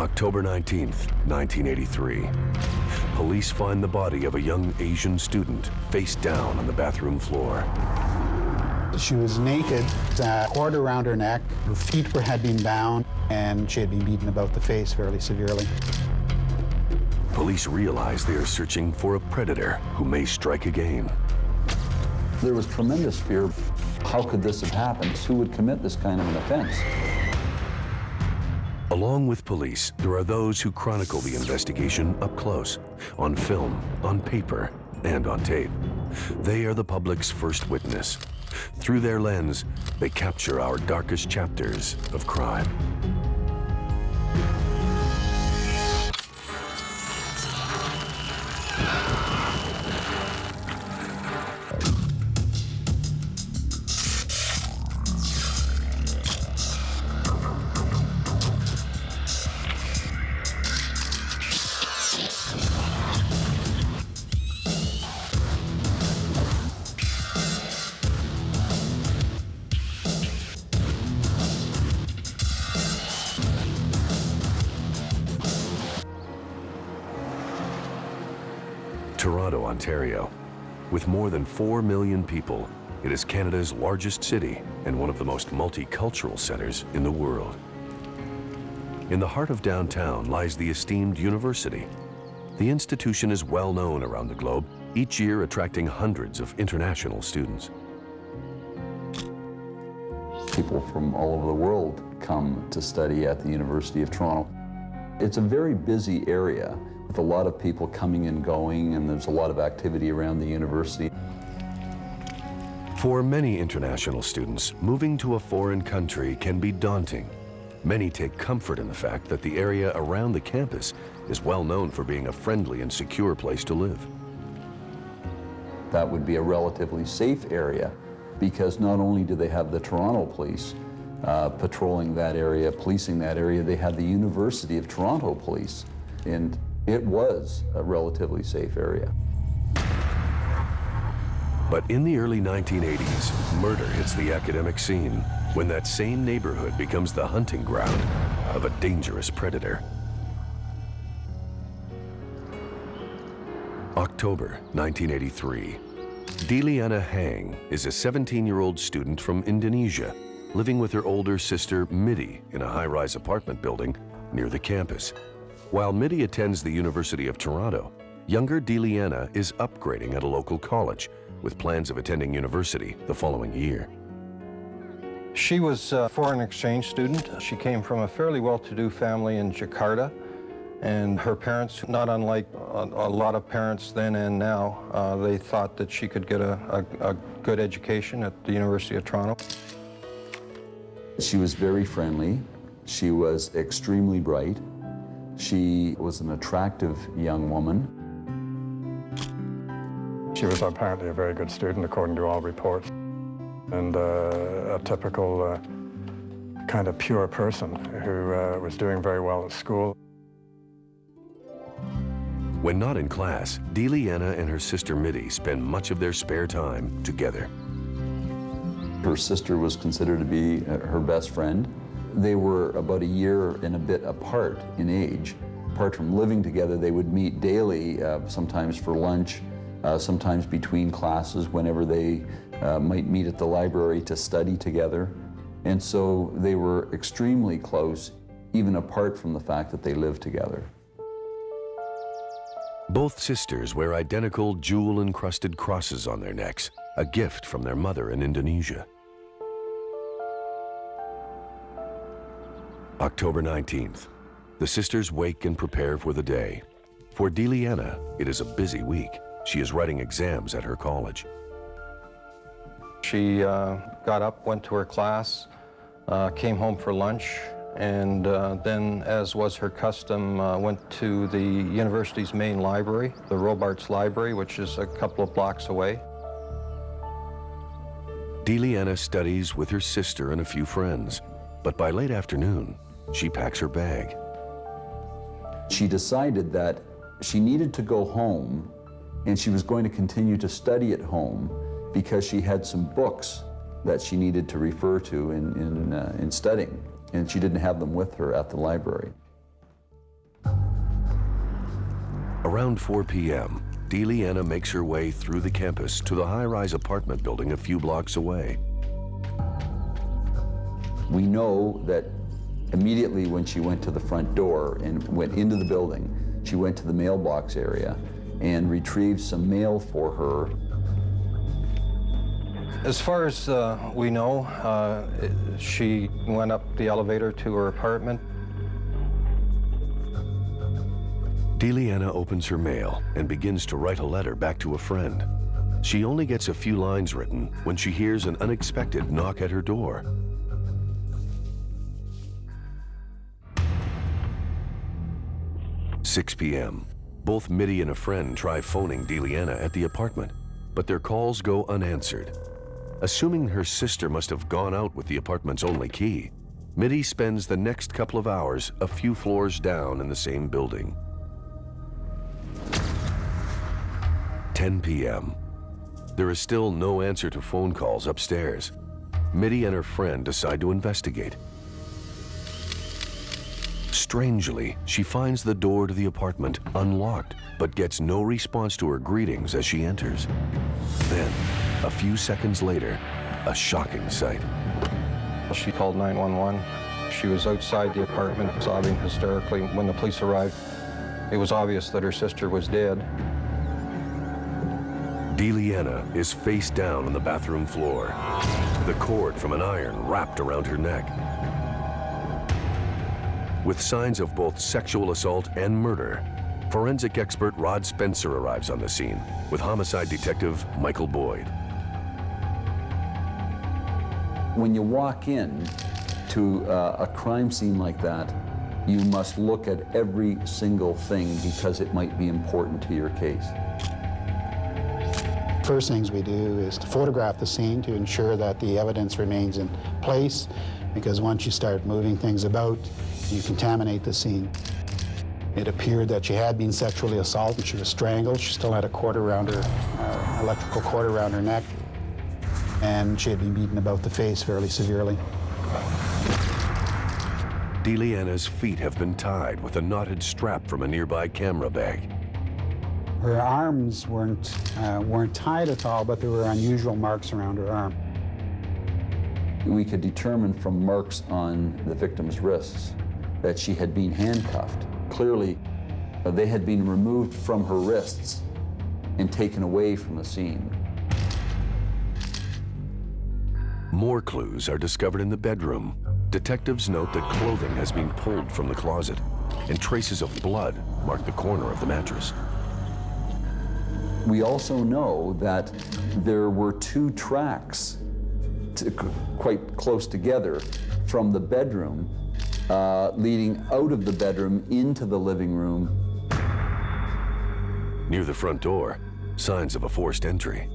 October 19th, 1983. Police find the body of a young Asian student face down on the bathroom floor. She was naked, cord around her neck, her feet had been bound, and she had been beaten about the face fairly severely. Police realize they are searching for a predator who may strike again. There was tremendous fear. How could this have happened? Who would commit this kind of an offense? Along with police, there are those who chronicle the investigation up close, on film, on paper, and on tape. They are the public's first witness. Through their lens, they capture our darkest chapters of crime. Toronto, Ontario. With more than 4 million people, it is Canada's largest city and one of the most multicultural centers in the world. In the heart of downtown lies the esteemed university. The institution is well known around the globe, each year attracting hundreds of international students. People from all over the world come to study at the University of Toronto. It's a very busy area, with a lot of people coming and going, and there's a lot of activity around the university. For many international students, moving to a foreign country can be daunting. Many take comfort in the fact that the area around the campus is well known for being a friendly and secure place to live. That would be a relatively safe area, because not only do they have the Toronto police patrolling that area, policing that area, they had the University of Toronto police. And it was a relatively safe area. But in the early 1980s, murder hits the academic scene when that same neighborhood becomes the hunting ground of a dangerous predator. October 1983. 𝙀𝙀𝙚𝙀𝐿𝐴𝐻𝑎NG Hang is a 17-year-old student from Indonesia, living with her older sister 𝐸𝐵𝐷𝐸 in a high-rise apartment building near the campus. While 𝐸𝐵𝐷𝐸 attends the University of Toronto, younger 𝙀𝙀𝙀𝐴𝐻𝑎NA is upgrading at a local college with plans of attending university the following year. She was a foreign exchange student. She came from a fairly well-to-do family in Jakarta, and her parents, not unlike a lot of parents then and now, they thought that she could get a good education at the University of Toronto. She was very friendly. She was extremely bright. She was an attractive young woman. She was apparently a very good student, according to all reports, and a typical kind of pure person who was doing very well at school. When not in class, 𝙀𝙀𝙀𝐴𝐻𝑎NA and her sister 𝐸𝐵𝐷𝐸 spend much of their spare time together. Her sister was considered to be her best friend. They were about a year and a bit apart in age. Apart from living together, they would meet daily, sometimes for lunch, sometimes between classes, whenever they might meet at the library to study together. And so they were extremely close, even apart from the fact that they lived together. Both sisters wear identical jewel-encrusted crosses on their necks, a gift from their mother in Indonesia. October 19th. The sisters wake and prepare for the day. For 𝙀𝙀𝙀𝐴𝐻𝑎NA, it is a busy week. She is writing exams at her college. She got up, went to her class, came home for lunch, and then, as was her custom, went to the university's main library, the Robarts Library, which is a couple of blocks away. 𝙀𝙀𝙀𝐴𝐻𝑎NA studies with her sister and a few friends, but by late afternoon, she packs her bag. She decided that she needed to go home, and she was going to continue to study at home because she had some books that she needed to refer to in studying, and she didn't have them with her at the library. Around 4 p.m., 𝙀𝙀𝙚𝐻 makes her way through the campus to the high-rise apartment building a few blocks away. We know that immediately when she went to the front door and went into the building, she went to the mailbox area and retrieved some mail for her. As far as we know, she went up the elevator to her apartment. 𝙀𝙀𝙚𝐻 opens her mail and begins to write a letter back to a friend. She only gets a few lines written when she hears an unexpected knock at her door. "6 p.m. Both Mitty and a friend try phoning 𝙀𝙀𝙚𝐻 at the apartment, but their calls go unanswered. Assuming her sister must have gone out with the apartment's only key, Mitty spends the next couple of hours a few floors down in the same building. 10 p.m. There is still no answer to phone calls upstairs. Mitty and her friend decide to investigate. Strangely, she finds the door to the apartment unlocked, but gets no response to her greetings as she enters. Then, a few seconds later, a shocking sight. She called 911. She was outside the apartment, sobbing hysterically. When the police arrived, it was obvious that her sister was dead. 𝙀𝙀𝐻 is face down on the bathroom floor, the cord from an iron wrapped around her neck. With signs of both sexual assault and murder, forensic expert Rod Spencer arrives on the scene with homicide detective Michael Boyd. When you walk in to a crime scene like that, you must look at every single thing because it might be important to your case. First things we do is to photograph the scene to ensure that the evidence remains in place, because once you start moving things about, you contaminate the scene. It appeared that she had been sexually assaulted. She was strangled. She still had a cord around her, electrical cord around her neck, and she had been beaten about the face fairly severely. 𝙀𝙀𝐻's feet have been tied with a knotted strap from a nearby camera bag. Her arms weren't tied at all, but there were unusual marks around her arm. We could determine from marks on the victim's wrists that she had been handcuffed. Clearly, they had been removed from her wrists and taken away from the scene. More clues are discovered in the bedroom. Detectives note that clothing has been pulled from the closet, and traces of blood mark the corner of the mattress. We also know that there were two tracks quite close together from the bedroom, leading out of the bedroom into the living room. Near the front door, signs of a forced entry.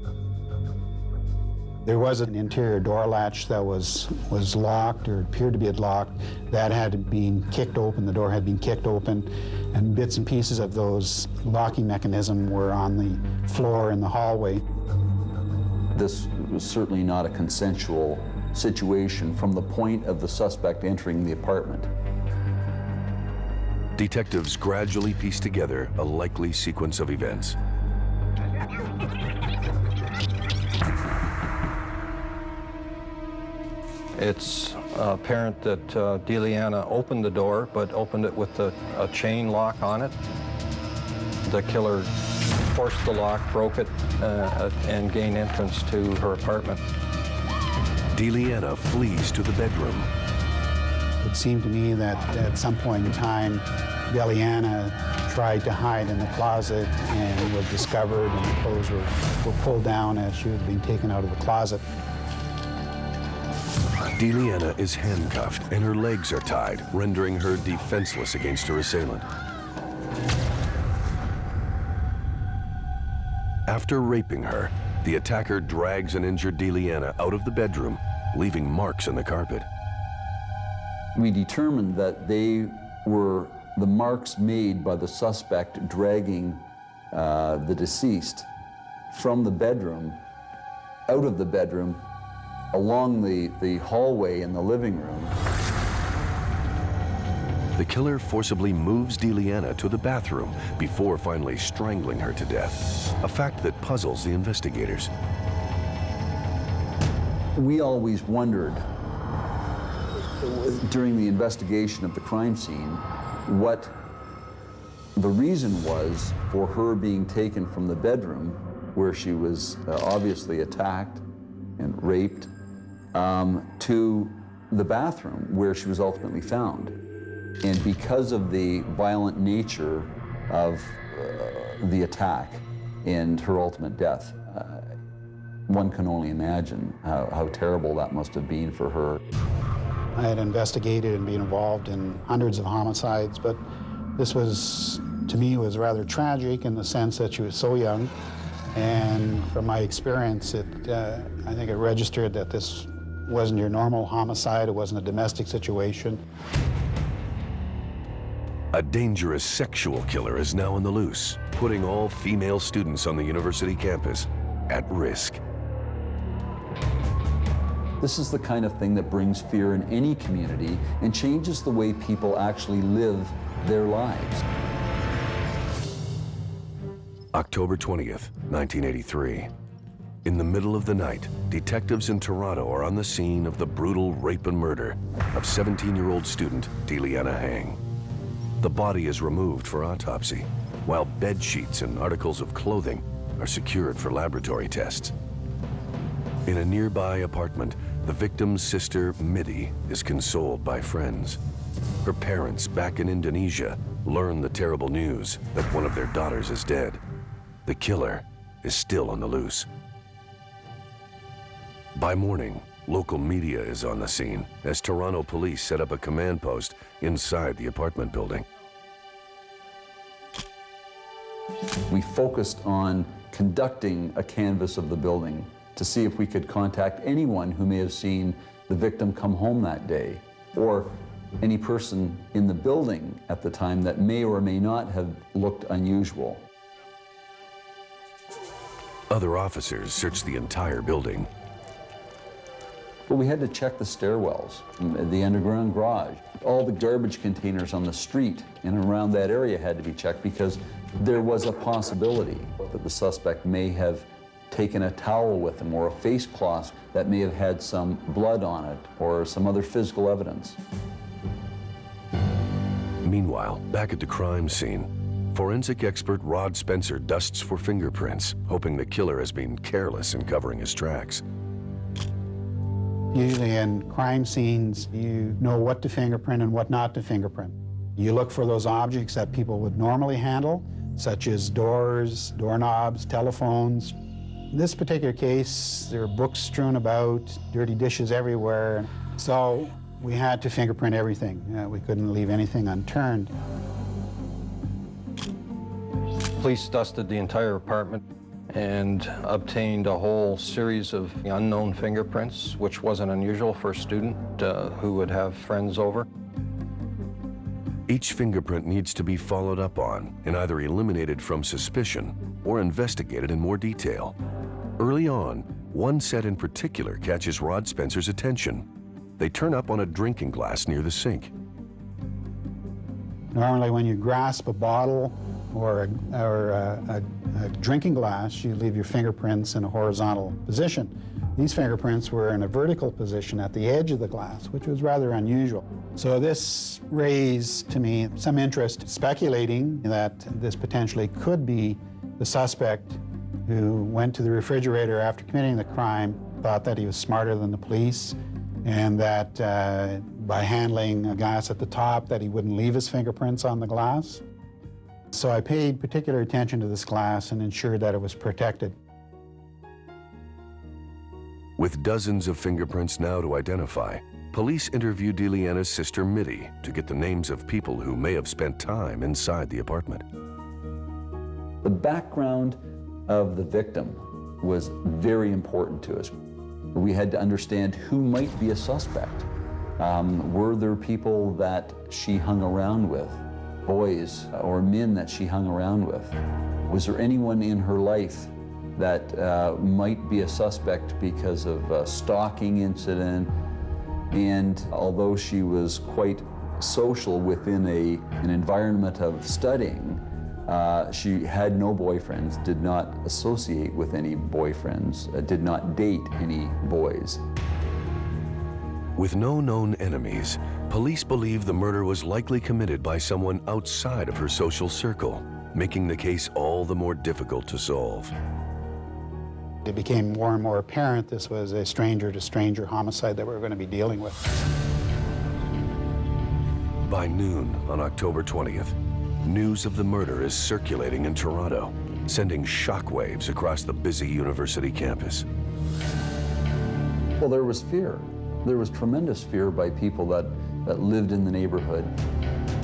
There was an interior door latch that was locked, or appeared to be locked. That had been kicked open. The door had been kicked open, and bits and pieces of those locking mechanism were on the floor in the hallway. This was certainly not a consensual situation from the point of the suspect entering the apartment. Detectives gradually piece together a likely sequence of events. It's apparent that 𝙀𝙀𝐻 opened the door, but opened it with a chain lock on it. The killer forced the lock, broke it, and gained entrance to her apartment. 𝙀𝙀𝐻 flees to the bedroom. It seemed to me that at some point in time, 𝙀𝙀𝐻 tried to hide in the closet and was discovered, and the clothes were pulled down as she was being taken out of the closet. 𝙀𝙀𝐻 is handcuffed and her legs are tied, rendering her defenseless against her assailant. After raping her, the attacker drags an injured 𝙀𝙀𝐻 out of the bedroom, leaving marks on the carpet. We determined that they were the marks made by the suspect dragging the deceased from the bedroom, out of the bedroom, along the hallway in the living room. The killer forcibly moves �10𝙀𝐻𝐿𝐴𝐻 to the bathroom before finally strangling her to death, a fact that puzzles the investigators. We always wondered during the investigation of the crime scene what the reason was for her being taken from the bedroom where she was obviously attacked and raped to the bathroom where she was ultimately found. And because of the violent nature of the attack and her ultimate death, one can only imagine how terrible that must have been for her. I had investigated and been involved in hundreds of homicides, but this was, to me, was rather tragic in the sense that she was so young. And from my experience, I think it registered that this wasn't your normal homicide, it wasn't a domestic situation. A dangerous sexual killer is now on the loose, putting all female students on the university campus at risk. This is the kind of thing that brings fear in any community and changes the way people actually live their lives. October 20th, 1983. In the middle of the night, detectives in Toronto are on the scene of the brutal rape and murder of 17-year-old student �10𝙀𝐻𝐿𝐴𝐻. The body is removed for autopsy, while bed sheets and articles of clothing are secured for laboratory tests. In a nearby apartment, the victim's sister, 𝐂𝐫𝐷𝐸, is consoled by friends. Her parents, back in Indonesia, learn the terrible news that one of their daughters is dead. The killer is still on the loose. By morning, local media is on the scene as Toronto police set up a command post inside the apartment building. We focused on conducting a canvass of the building to see if we could contact anyone who may have seen the victim come home that day, or any person in the building at the time that may or may not have looked unusual. Other officers searched the entire building. But we had to check the stairwells, the underground garage. All the garbage containers on the street and around that area had to be checked because there was a possibility that the suspect may have taken a towel with him or a face cloth that may have had some blood on it or some other physical evidence. Meanwhile, back at the crime scene, forensic expert Rod Spencer dusts for fingerprints, hoping the killer has been careless in covering his tracks. Usually in crime scenes, you know what to fingerprint and what not to fingerprint. You look for those objects that people would normally handle, such as doors, doorknobs, telephones. In this particular case, there were books strewn about, dirty dishes everywhere. So we had to fingerprint everything. We couldn't leave anything unturned. Police dusted the entire apartment and obtained a whole series of unknown fingerprints, which wasn't unusual for a student who would have friends over. Each fingerprint needs to be followed up on and either eliminated from suspicion or investigated in more detail. Early on, one set in particular catches Rod Spencer's attention. They turn up on a drinking glass near the sink. Normally when you grasp a bottle or a drinking glass, you leave your fingerprints in a horizontal position. These fingerprints were in a vertical position at the edge of the glass, which was rather unusual. So this raised to me some interest, speculating that this potentially could be the suspect who went to the refrigerator after committing the crime, thought that he was smarter than the police, and that by handling a glass at the top that he wouldn't leave his fingerprints on the glass. So I paid particular attention to this glass and ensured that it was protected. With dozens of fingerprints now to identify, police interviewed �10𝙀𝐻𝐿𝐴𝐻's sister 𝐂𝐫𝐷𝐸 to get the names of people who may have spent time inside the apartment. The background of the victim was very important to us. We had to understand who might be a suspect. Were there people that she hung around with, boys or men that she hung around with? Was there anyone in her life that might be a suspect because of a stalking incident? And although she was quite social within an environment of studying. She had no boyfriends, did not associate with any boyfriends, did not date any boys. With no known enemies, police believe the murder was likely committed by someone outside of her social circle, making the case all the more difficult to solve. It became more and more apparent this was a stranger-to-stranger homicide that we were going to be dealing with. By noon on October 20th, news of the murder is circulating in Toronto, sending shockwaves across the busy university campus. Well, there was fear. There was tremendous fear by people that lived in the neighborhood.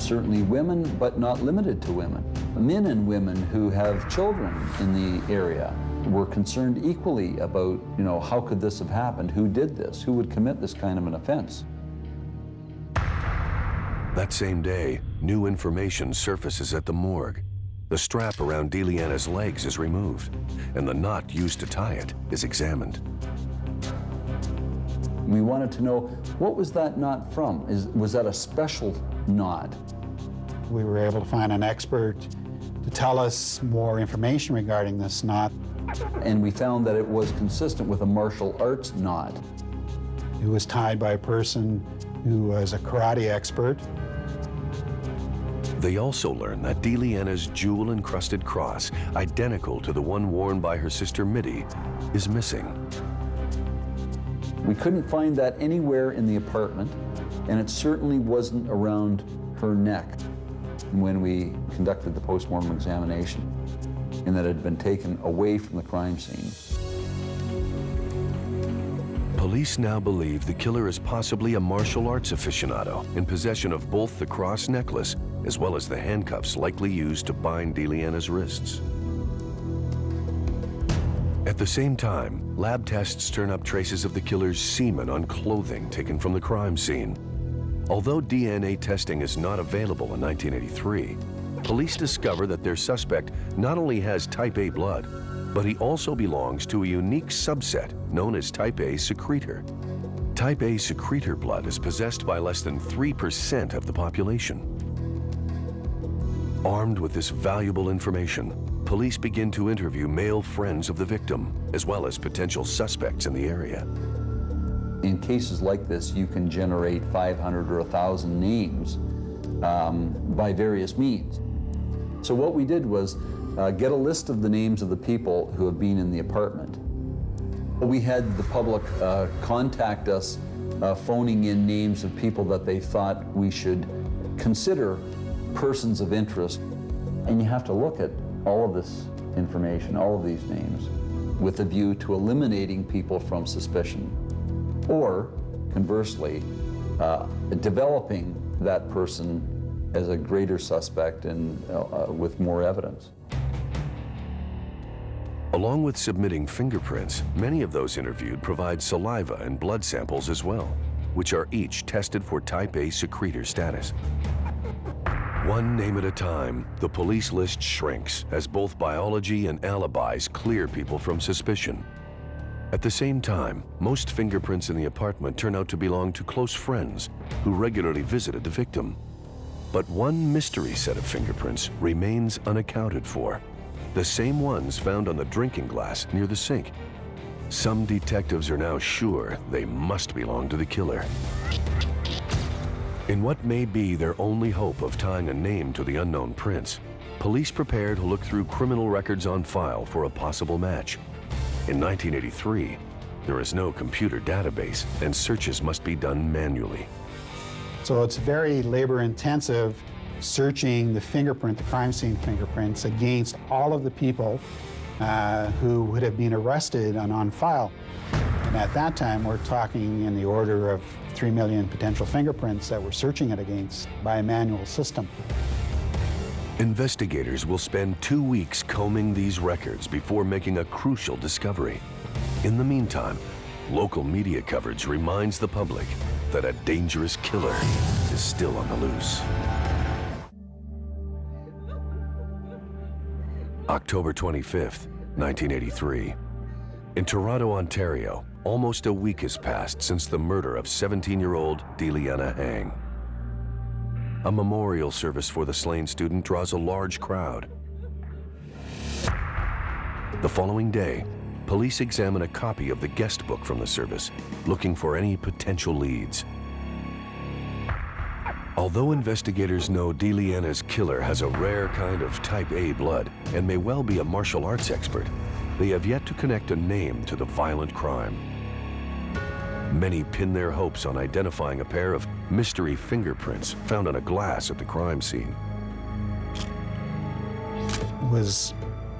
Certainly women, but not limited to women. Men and women who have children in the area were concerned equally about, how could this have happened? Who did this? Who would commit this kind of an offense? That same day, new information surfaces at the morgue. The strap around 𝙀𝙀𝙀𝙀𝙀 legs is removed, and the knot used to tie it is examined. We wanted to know, what was that knot from? Was that a special knot? We were able to find an expert to tell us more information regarding this knot. And we found that it was consistent with a martial arts knot. It was tied by a person who was a karate expert. They also learned that 𝙀𝙀𝙀𝙀's jewel-encrusted cross, identical to the one worn by her sister Mitty, is missing. We couldn't find that anywhere in the apartment, and it certainly wasn't around her neck when we conducted the post-mortem examination, and that it had been taken away from the crime scene. Police now believe the killer is possibly a martial arts aficionado in possession of both the cross necklace as well as the handcuffs likely used to bind 𝙀𝙀𝙀𝙀's wrists. At the same time, lab tests turn up traces of the killer's semen on clothing taken from the crime scene. Although DNA testing is not available in 1983, police discover that their suspect not only has type A blood, but he also belongs to a unique subset known as type A secretor. Type A secretor blood is possessed by less than 3% of the population. Armed with this valuable information, police begin to interview male friends of the victim, as well as potential suspects in the area. In cases like this, you can generate 500 or 1,000 names by various means. So what we did was get a list of the names of the people who have been in the apartment. We had the public contact us, phoning in names of people that they thought we should consider persons of interest. And you have to look at all of this information, all of these names, with a view to eliminating people from suspicion, or conversely, developing that person as a greater suspect and with more evidence. Along with submitting fingerprints, many of those interviewed provide saliva and blood samples as well, which are each tested for type A secretor status. One name at a time, the police list shrinks as both biology and alibis clear people from suspicion. At the same time, most fingerprints in the apartment turn out to belong to close friends who regularly visited the victim. But one mystery set of fingerprints remains unaccounted for. The same ones found on the drinking glass near the sink. Some detectives are now sure they must belong to the killer. In what may be their only hope of tying a name to the unknown prints, police prepare to look through criminal records on file for a possible match. In 1983, there is no computer database, and searches must be done manually. So it's very labor-intensive searching the fingerprint, the crime scene fingerprints, against all of the people who would have been arrested and on file. And at that time, we're talking in the order of 3 million potential fingerprints that we're searching it against by a manual system. Investigators will spend 2 weeks combing these records before making a crucial discovery. In the meantime, local media coverage reminds the public that a dangerous killer is still on the loose. October 25th, 1983. In Toronto, Ontario, almost a week has passed since the murder of 17-year-old 𝙀𝙀𝙀𝙀𝙀𝙀. a memorial service for the slain student draws a large crowd. The following day, police examine a copy of the guest book from the service, looking for any potential leads. Although investigators know 𝙀𝙀𝙀𝙀𝙀𝙀's killer has a rare kind of type A blood and may well be a martial arts expert, they have yet to connect a name to the violent crime. Many pin their hopes on identifying a pair of mystery fingerprints found on a glass at the crime scene. It was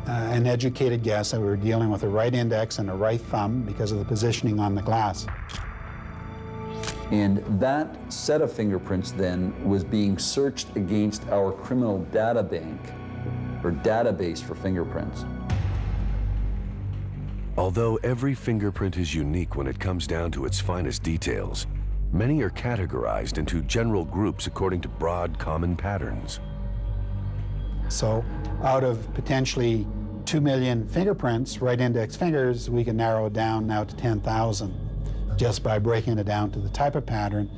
an educated guess that we were dealing with a right index and a right thumb because of the positioning on the glass. And that set of fingerprints then was being searched against our criminal data bank, or database for fingerprints. Although every fingerprint is unique when it comes down to its finest details, many are categorized into general groups according to broad common patterns. So out of potentially 2 million fingerprints, right index fingers, we can narrow it down now to 10,000 just by breaking it down to the type of pattern.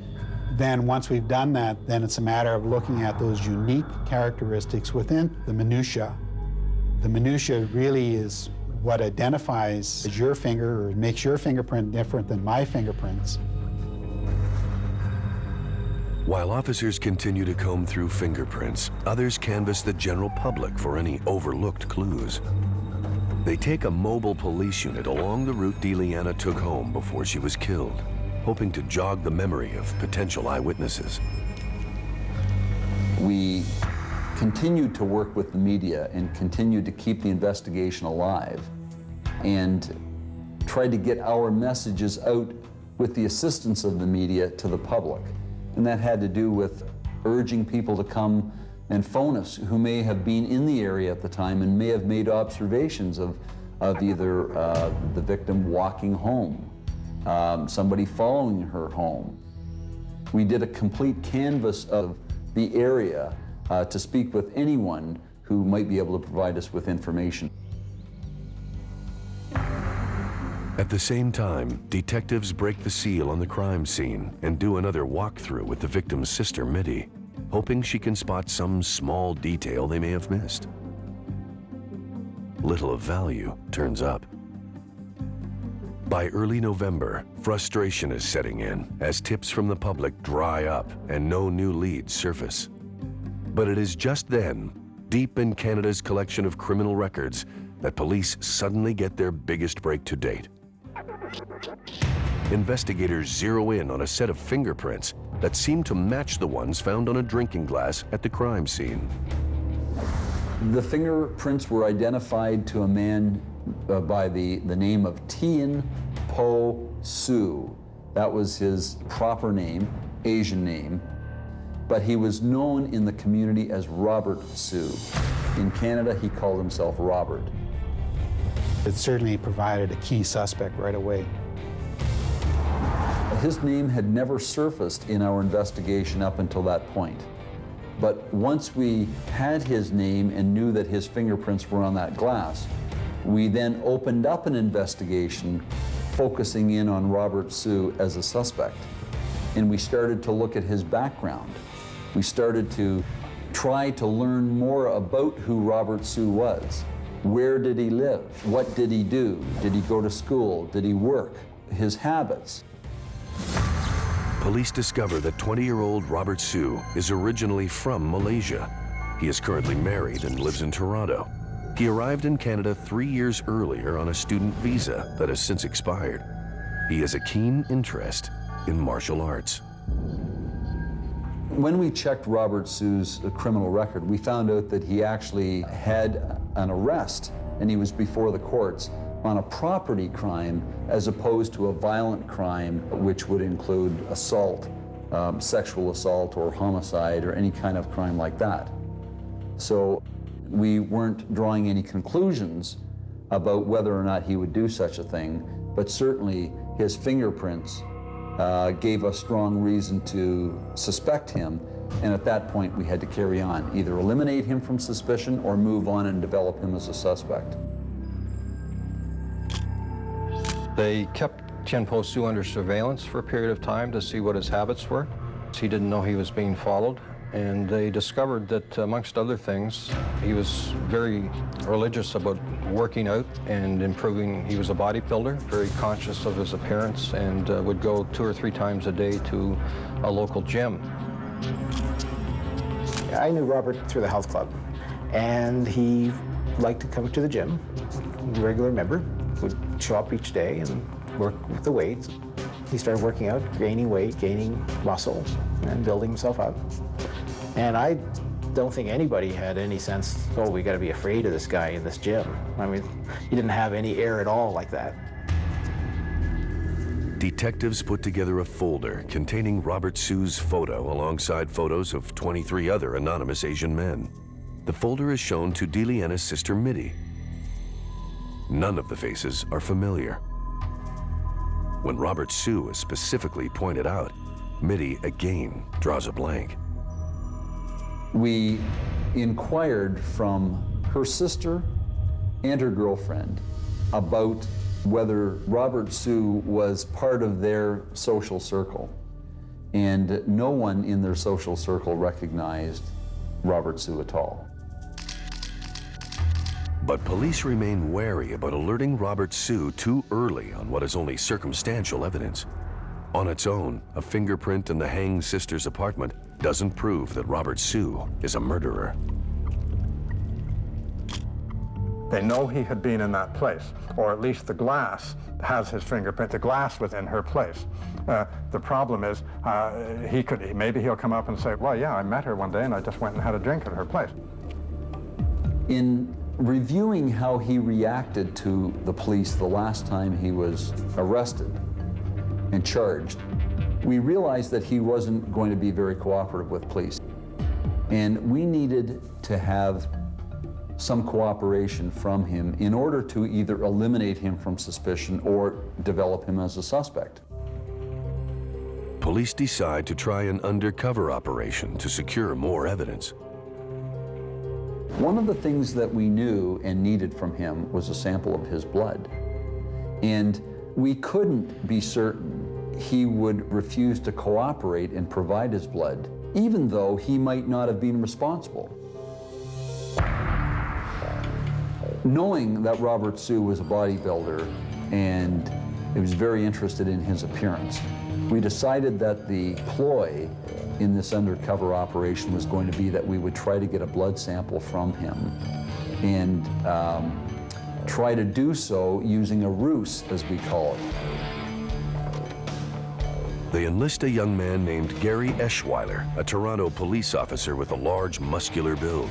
Then once we've done that, then it's a matter of looking at those unique characteristics within the minutia. The minutia really is what identifies your finger or makes your fingerprint different than my fingerprints. While officers continue to comb through fingerprints, others canvass the general public for any overlooked clues. They take a mobile police unit along the route 𝙀𝙀𝙀𝙀 took home before she was killed, hoping to jog the memory of potential eyewitnesses. We continued to work with the media and continued to keep the investigation alive and tried to get our messages out with the assistance of the media to the public. And that had to do with urging people to come and phone us who may have been in the area at the time and may have made observations of either the victim walking home, somebody following her home. We did a complete canvass of the area to speak with anyone who might be able to provide us with information. At the same time, detectives break the seal on the crime scene and do another walkthrough with the victim's sister, Mitty, hoping she can spot some small detail they may have missed. Little of value turns up. By early November, frustration is setting in as tips from the public dry up and no new leads surface. But it is just then, deep in Canada's collection of criminal records, that police suddenly get their biggest break to date. Investigators zero in on a set of fingerprints that seem to match the ones found on a drinking glass at the crime scene. The fingerprints were identified to a man by the name of Tien Poh Su. That was his proper name, Asian name, but he was known in the community as Robert Su. In Canada, he called himself Robert. It certainly provided a key suspect right away. His name had never surfaced in our investigation up until that point. But once we had his name and knew that his fingerprints were on that glass, we then opened up an investigation focusing in on Robert Su as a suspect. And we started to look at his background. We started to try to learn more about who Robert Su was. Where did he live? What did he do? Did he go to school? Did he work? His habits. Police discover that 20-year-old Robert Su is originally from Malaysia. He is currently married and lives in Toronto. He arrived in Canada 3 years earlier on a student visa that has since expired. He has a keen interest in martial arts. When we checked Robert Su's criminal record, we found out that he actually had an arrest and he was before the courts on a property crime as opposed to a violent crime, which would include assault, sexual assault or homicide or any kind of crime like that. So we weren't drawing any conclusions about whether or not he would do such a thing, but certainly his fingerprints gave us strong reason to suspect him, and at that point we had to carry on, either eliminate him from suspicion or move on and develop him as a suspect. They kept Tien Poh Su under surveillance for a period of time to see what his habits were. He didn't know he was being followed, and they discovered that, amongst other things, he was very religious about working out and improving. He was a bodybuilder, very conscious of his appearance, and would go 2 or 3 times a day to a local gym. I knew Robert through the health club, and he liked to come to the gym. He was a regular member, would show up each day and work with the weights. He started working out, gaining weight, gaining muscle, and building himself up. And I don't think anybody had any sense, oh, we got to be afraid of this guy in this gym. I mean, he didn't have any air at all like that. Detectives put together a folder containing Robert Su's photo alongside photos of 23 other anonymous Asian men. The folder is shown to 𝙀𝙀𝙀𝙀 sister Mitty. None of the faces are familiar. When Robert Su is specifically pointed out, Mitty again draws a blank. We inquired from her sister and her girlfriend about whether Robert Su was part of their social circle, and no one in their social circle recognized Robert Su at all. But police remain wary about alerting Robert Su too early on what is only circumstantial evidence. On its own, a fingerprint in the 𝙀𝙀𝙀𝙀 sisters' apartment doesn't prove that Robert Su is a murderer. They know he had been in that place, or at least the glass has his fingerprint. The glass was in her place. The problem is, maybe he'll come up and say, well, yeah, I met her one day and I just went and had a drink at her place. In reviewing how he reacted to the police the last time he was arrested and charged, we realized that he wasn't going to be very cooperative with police. And we needed to have some cooperation from him in order to either eliminate him from suspicion or develop him as a suspect. Police decide to try an undercover operation to secure more evidence. One of the things that we knew and needed from him was a sample of his blood. And we couldn't be certain he would refuse to cooperate and provide his blood, even though he might not have been responsible. Knowing that Robert Su was a bodybuilder and he was very interested in his appearance, we decided that the ploy in this undercover operation was going to be that we would try to get a blood sample from him and try to do so using a ruse, as we call it. They enlist a young man named 𝐂𝐫𝐢𝐬𝐿𝐻, a Toronto police officer with a large, muscular build.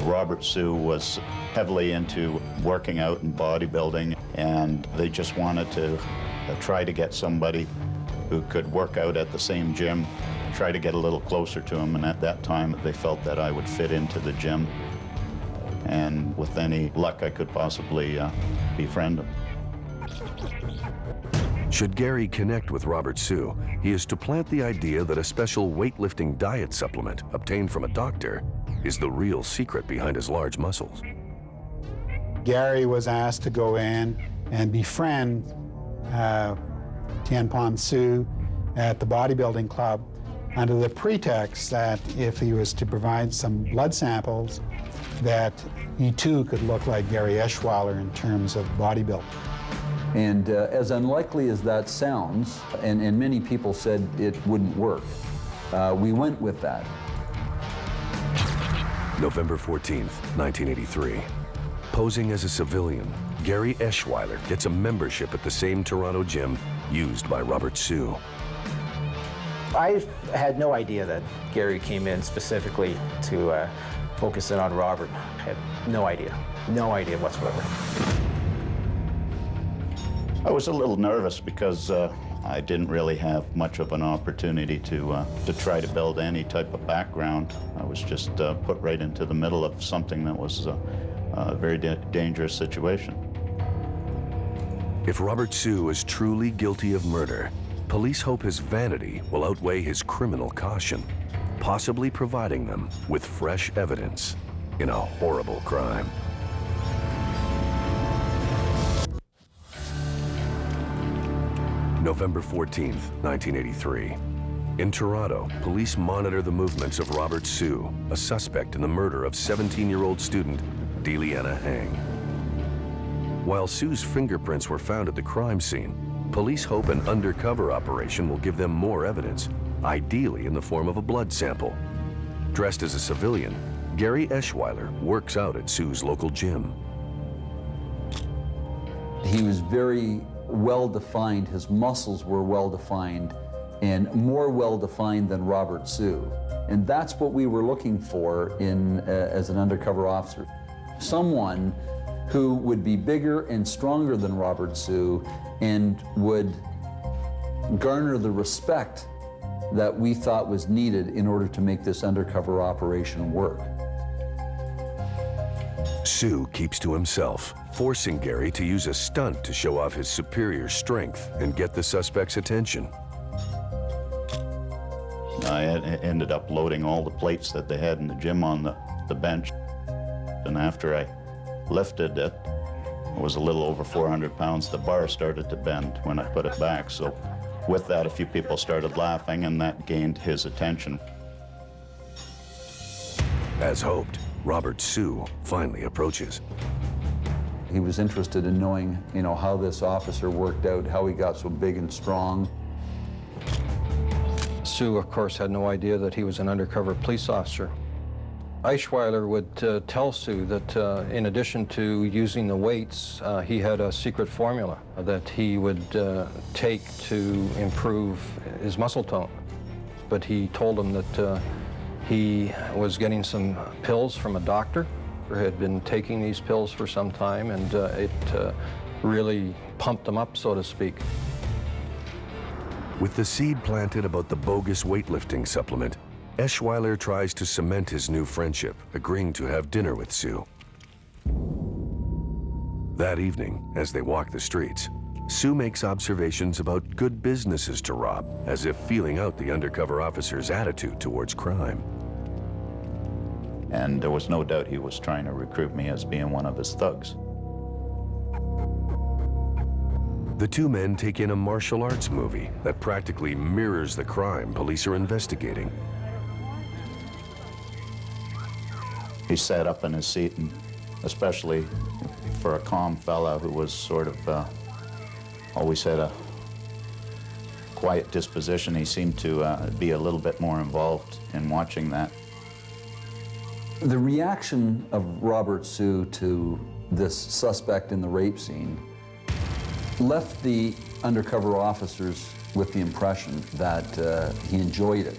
Robert Su was heavily into working out and bodybuilding, and they just wanted to try to get somebody who could work out at the same gym, try to get a little closer to him, and at that time they felt that I would fit into the gym, and with any luck I could possibly befriend him. Should Gary connect with Robert Su, he is to plant the idea that a special weightlifting diet supplement obtained from a doctor is the real secret behind his large muscles. Gary was asked to go in and befriend Tien Poh Su at the bodybuilding club under the pretext that if he was to provide some blood samples, that he too could look like 𝐂𝐫𝐢𝐬𝐻 in terms of bodybuilding. And as unlikely as that sounds, and many people said it wouldn't work, we went with that. November 14th, 1983. Posing as a civilian, 𝐂𝐫𝐢𝐬𝐻 gets a membership at the same Toronto gym used by Robert Su. I had no idea that Gary came in specifically to focus in on Robert. I had no idea whatsoever. I was a little nervous because I didn't really have much of an opportunity to try to build any type of background. I was just put right into the middle of something that was a very dangerous situation. If Robert Su is truly guilty of murder, police hope his vanity will outweigh his criminal caution, possibly providing them with fresh evidence in a horrible crime. November 14th, 1983. In Toronto, police monitor the movements of Robert Su, a suspect in the murder of 17-year-old student 𝙀𝙀𝙀𝙀 𝐂𝐫𝐢𝐦𝐞. While Su's fingerprints were found at the crime scene, police hope an undercover operation will give them more evidence, ideally in the form of a blood sample. Dressed as a civilian, Gary Eschweiler works out at Su's local gym. He was very well-defined. His muscles were well-defined and more well-defined than Robert Su. And that's what we were looking for as an undercover officer. Someone who would be bigger and stronger than Robert Su and would garner the respect that we thought was needed in order to make this undercover operation work. Su keeps to himself, forcing Gary to use a stunt to show off his superior strength and get the suspect's attention. I ended up loading all the plates that they had in the gym on the bench. And after I lifted it, it was a little over 400 pounds, the bar started to bend when I put it back. So with that, a few people started laughing, and that gained his attention. As hoped, Robert Su finally approaches. He was interested in knowing, how this officer worked out, how he got so big and strong. Su, of course, had no idea that he was an undercover police officer. Eschweiler would tell Su that in addition to using the weights, he had a secret formula that he would take to improve his muscle tone. But he told him that he was getting some pills from a doctor, or had been taking these pills for some time, and it really pumped him up, so to speak. With the seed planted about the bogus weightlifting supplement, Eschweiler tries to cement his new friendship, agreeing to have dinner with Su. That evening, as they walk the streets, Su makes observations about good businesses to rob, as if feeling out the undercover officer's attitude towards crime. And there was no doubt he was trying to recruit me as being one of his thugs. The two men take in a martial arts movie that practically mirrors the crime police are investigating. He sat up in his seat, and especially for a calm fella who was sort of always had a quiet disposition, he seemed to be a little bit more involved in watching that. The reaction of Robert Su to this suspect in the rape scene left the undercover officers with the impression that he enjoyed it.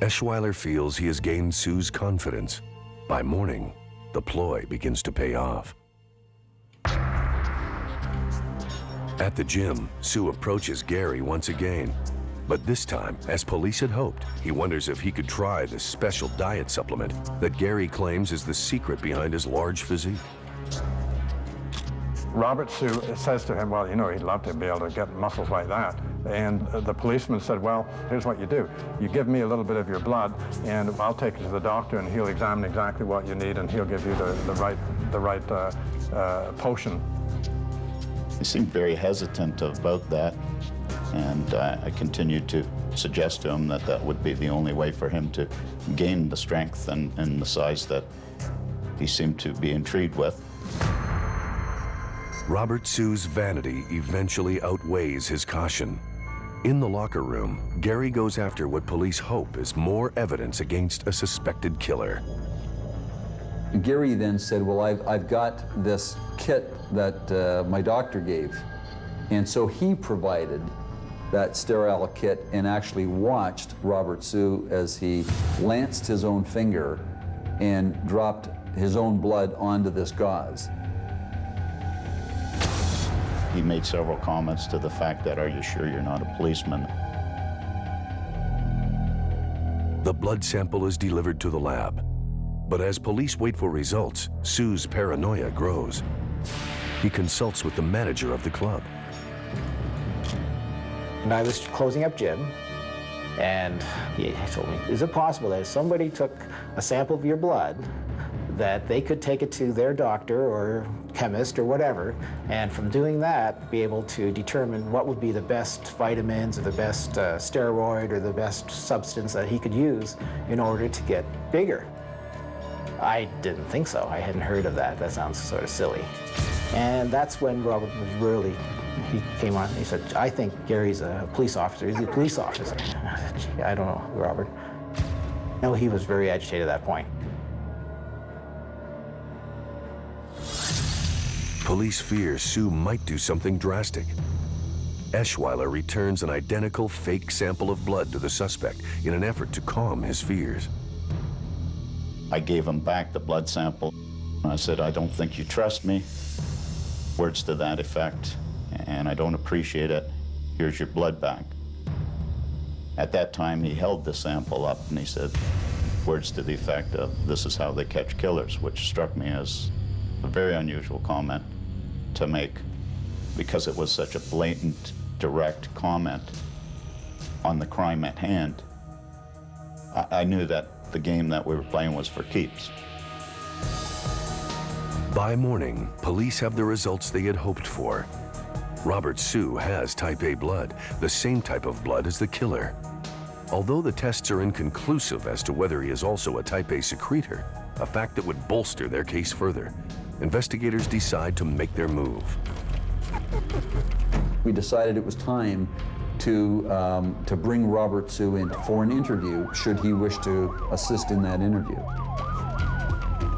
Eschweiler feels he has gained Su's confidence. By morning, the ploy begins to pay off. At the gym, Su approaches Gary once again. But this time, as police had hoped, he wonders if he could try the special diet supplement that Gary claims is the secret behind his large physique. Robert Su says to him, well, he'd love to be able to get muscles like that. And the policeman said, well, here's what you do. You give me a little bit of your blood, and I'll take it to the doctor, and he'll examine exactly what you need, and he'll give you the right potion. He seemed very hesitant about that, and I continued to suggest to him that that would be the only way for him to gain the strength and the size that he seemed to be intrigued with. Robert Su's vanity eventually outweighs his caution. In the locker room, Gary goes after what police hope is more evidence against a suspected killer. Gary then said, well, I've got this kit that my doctor gave. And so he provided that sterile kit and actually watched Robert Su as he lanced his own finger and dropped his own blood onto this gauze. He made several comments to the fact that, are you sure you're not a policeman? The blood sample is delivered to the lab. But as police wait for results, Su's paranoia grows. He consults with the manager of the club. And I was closing up gym, and he told me, is it possible that if somebody took a sample of your blood, that they could take it to their doctor or chemist or whatever, and from doing that, be able to determine what would be the best vitamins or the best steroid or the best substance that he could use in order to get bigger. I didn't think so. I hadn't heard of that. That sounds sort of silly. And that's when Robert was really, he came on and he said, I think Gary's a police officer. He's a police officer. Gee, I don't know, Robert. No, he was very agitated at that point. Police fear Sue might do something drastic. Eschweiler returns an identical fake sample of blood to the suspect in an effort to calm his fears. I gave him back the blood sample. I said, I don't think you trust me. Words to that effect, and I don't appreciate it. Here's your blood back. At that time, he held the sample up and he said, words to the effect of, this is how they catch killers, which struck me as a very unusual comment to make because it was such a blatant, direct comment on the crime at hand. I knew that the game that we were playing was for keeps. By morning, police have the results they had hoped for. Robert Sue has type A blood, the same type of blood as the killer. Although the tests are inconclusive as to whether he is also a type A secretor, a fact that would bolster their case further, investigators decide to make their move. We decided it was time to bring Robert Sue in for an interview, should he wish to assist in that interview.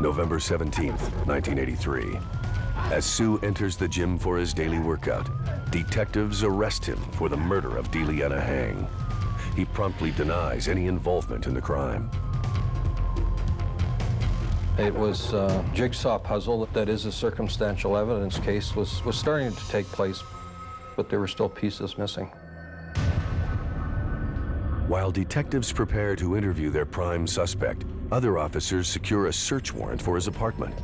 November 17th, 1983. As Sue enters the gym for his daily workout, detectives arrest him for the murder of 𝙀𝙀𝙀𝙀. He promptly denies any involvement in the crime. It was a jigsaw puzzle that is a circumstantial evidence case was starting to take place, but there were still pieces missing. While detectives prepare to interview their prime suspect, other officers secure a search warrant for his apartment.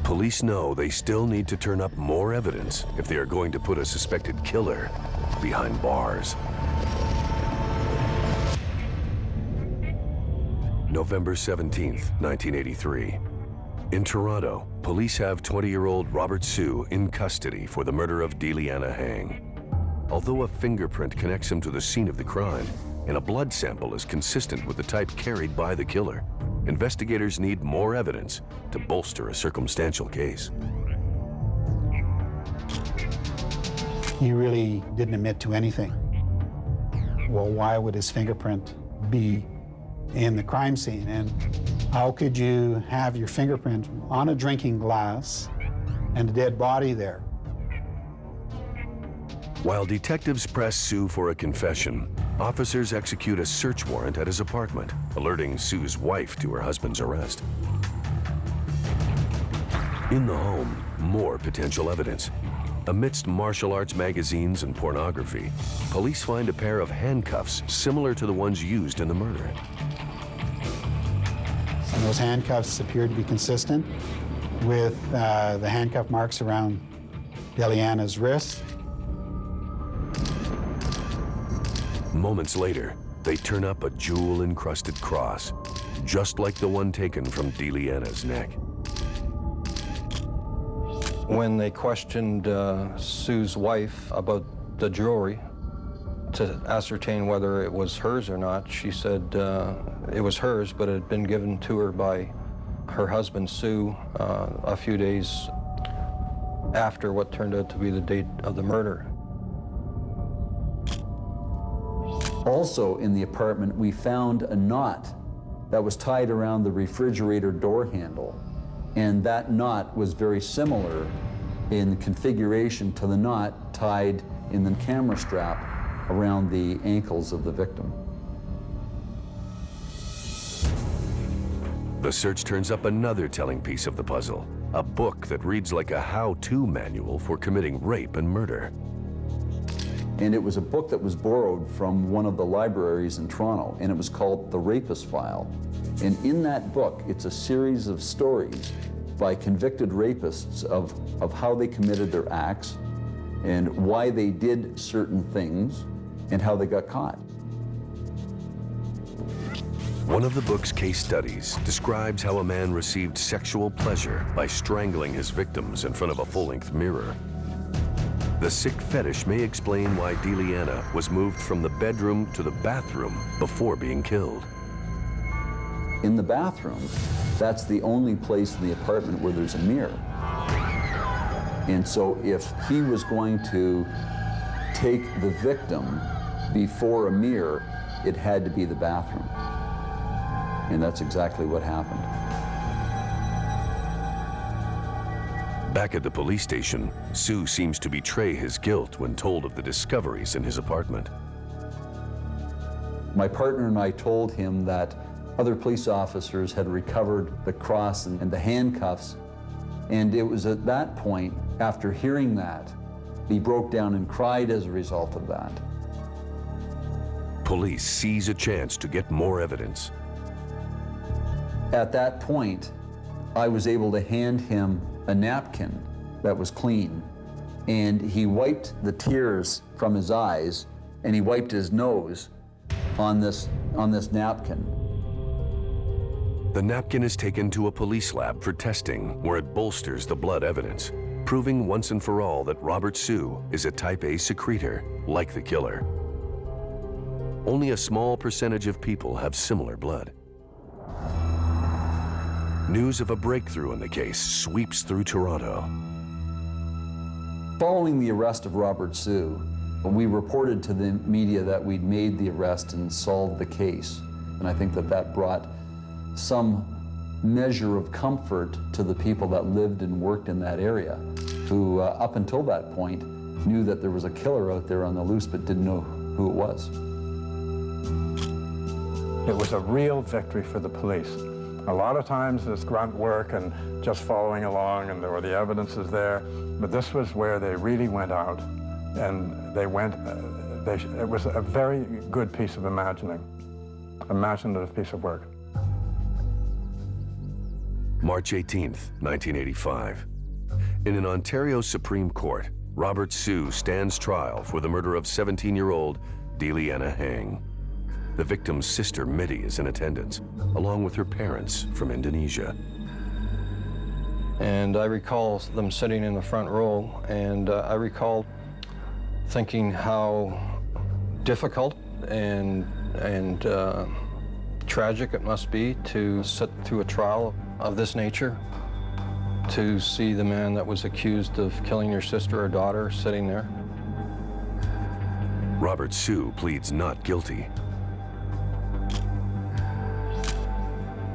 Police know they still need to turn up more evidence if they are going to put a suspected killer behind bars. November 17th, 1983. In Toronto, police have 20-year-old Robert Sue in custody for the murder of 𝙀𝙀𝙀𝙀. Although a fingerprint connects him to the scene of the crime, and a blood sample is consistent with the type carried by the killer, investigators need more evidence to bolster a circumstantial case. He really didn't admit to anything. Well, why would his fingerprint be in the crime scene? And how could you have your fingerprint on a drinking glass and a dead body there? While detectives press Sue for a confession, officers execute a search warrant at his apartment, alerting Sue's wife to her husband's arrest. In the home, more potential evidence. Amidst martial arts magazines and pornography, police find a pair of handcuffs similar to the ones used in the murder. And those handcuffs appear to be consistent with the handcuff marks around Deliana's wrist. Moments later, they turn up a jewel-encrusted cross, just like the one taken from 𝙀𝙀𝙀𝙀's neck. When they questioned Sue's wife about the jewelry to ascertain whether it was hers or not, she said it was hers, but it had been given to her by her husband, Sue, a few days after what turned out to be the date of the murder. Also in the apartment, we found a knot that was tied around the refrigerator door handle. And that knot was very similar in configuration to the knot tied in the camera strap around the ankles of the victim. The search turns up another telling piece of the puzzle, a book that reads like a how-to manual for committing rape and murder. And it was a book that was borrowed from one of the libraries in Toronto, and it was called The Rapist File. And in that book, it's a series of stories by convicted rapists of how they committed their acts and why they did certain things and how they got caught. One of the book's case studies describes how a man received sexual pleasure by strangling his victims in front of a full-length mirror. The sick fetish may explain why 𝙀𝙀𝐻𝐿𝐼 was moved from the bedroom to the bathroom before being killed. In the bathroom, that's the only place in the apartment where there's a mirror. And so if he was going to take the victim before a mirror, it had to be the bathroom. And that's exactly what happened. Back at the police station, Su seems to betray his guilt when told of the discoveries in his apartment. My partner and I told him that other police officers had recovered the cross and the handcuffs, and it was at that point, after hearing that, he broke down and cried as a result of that. Police seize a chance to get more evidence. At that point, I was able to hand him a napkin that was clean, and he wiped the tears from his eyes, and he wiped his nose on this napkin. The napkin is taken to a police lab for testing, where it bolsters the blood evidence, proving once and for all that Robert Su is a type A secretor, like the killer. Only a small percentage of people have similar blood. News of a breakthrough in the case sweeps through Toronto. Following the arrest of Robert Su, we reported to the media that we'd made the arrest and solved the case. And I think that that brought some measure of comfort to the people that lived and worked in that area, who up until that point knew that there was a killer out there on the loose but didn't know who it was. It was a real victory for the police. A lot of times it's grunt work and just following along, and the evidence is there, but this was where they really went out, and they went, it was a very good piece of imaginative piece of work. March 18th, 1985. In an Ontario Supreme Court, Robert Su stands trial for the murder of 17-year-old 𝙀𝙀𝐻𝐿𝐼. The victim's sister, Mitty, is in attendance, along with her parents from Indonesia. And I recall them sitting in the front row, and I recall thinking how difficult and tragic it must be to sit through a trial of this nature, to see the man that was accused of killing your sister or daughter sitting there. Robert Su pleads not guilty.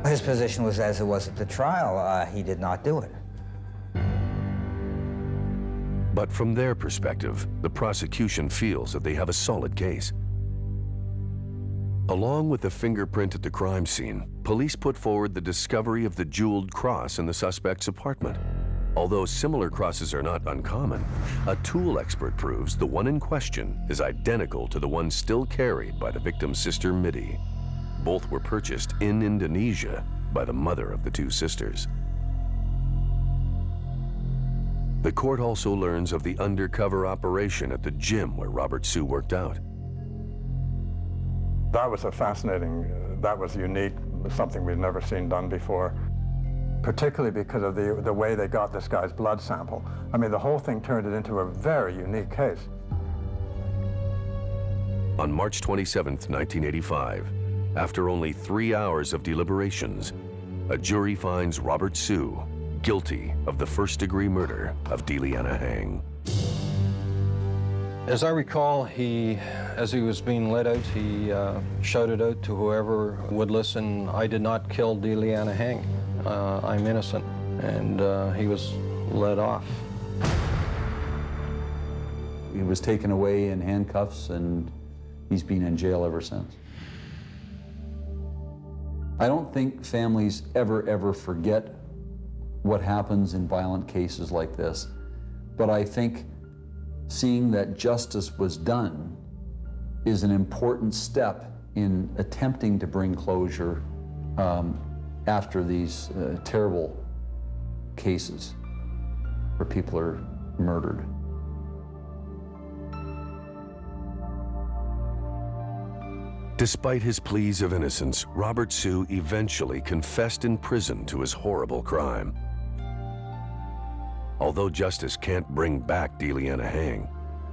His position was as it was at the trial. He did not do it. But from their perspective, the prosecution feels that they have a solid case. Along with the fingerprint at the crime scene, police put forward the discovery of the jeweled cross in the suspect's apartment. Although similar crosses are not uncommon, a tool expert proves the one in question is identical to the one still carried by the victim's sister, Mitty. Both were purchased in Indonesia by the mother of the two sisters. The court also learns of the undercover operation at the gym where Robert Su worked out. That was a fascinating, that was unique, something we'd never seen done before, particularly because of the way they got this guy's blood sample. I mean, the whole thing turned it into a very unique case. On March 27th, 1985, after only 3 hours of deliberations, a jury finds Robert Su guilty of the first-degree murder of 𝙀𝙀𝐻𝐿𝐼. As I recall, as he was being let out, he shouted out to whoever would listen, "I did not kill 𝙀𝙀𝐻𝐿𝐼. I'm innocent." And he was let off. He was taken away in handcuffs, and he's been in jail ever since. I don't think families ever forget what happens in violent cases like this, but I think seeing that justice was done is an important step in attempting to bring closure after these terrible cases where people are murdered. Despite his pleas of innocence, Robert Su eventually confessed in prison to his horrible crime. Although justice can't bring back �10𝙀𝙀𝙀𝙀,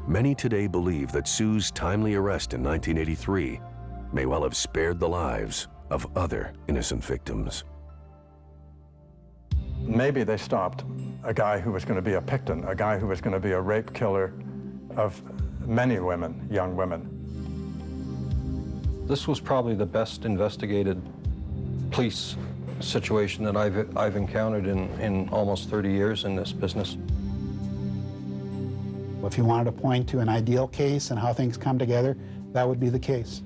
many today believe that Su's timely arrest in 1983 may well have spared the lives of other innocent victims. Maybe they stopped a guy who was going to be a Picton, a guy who was going to be a rape killer of many women, young women. This was probably the best investigated police situation that I've encountered in almost 30 years in this business. If you wanted to point to an ideal case and how things come together, that would be the case.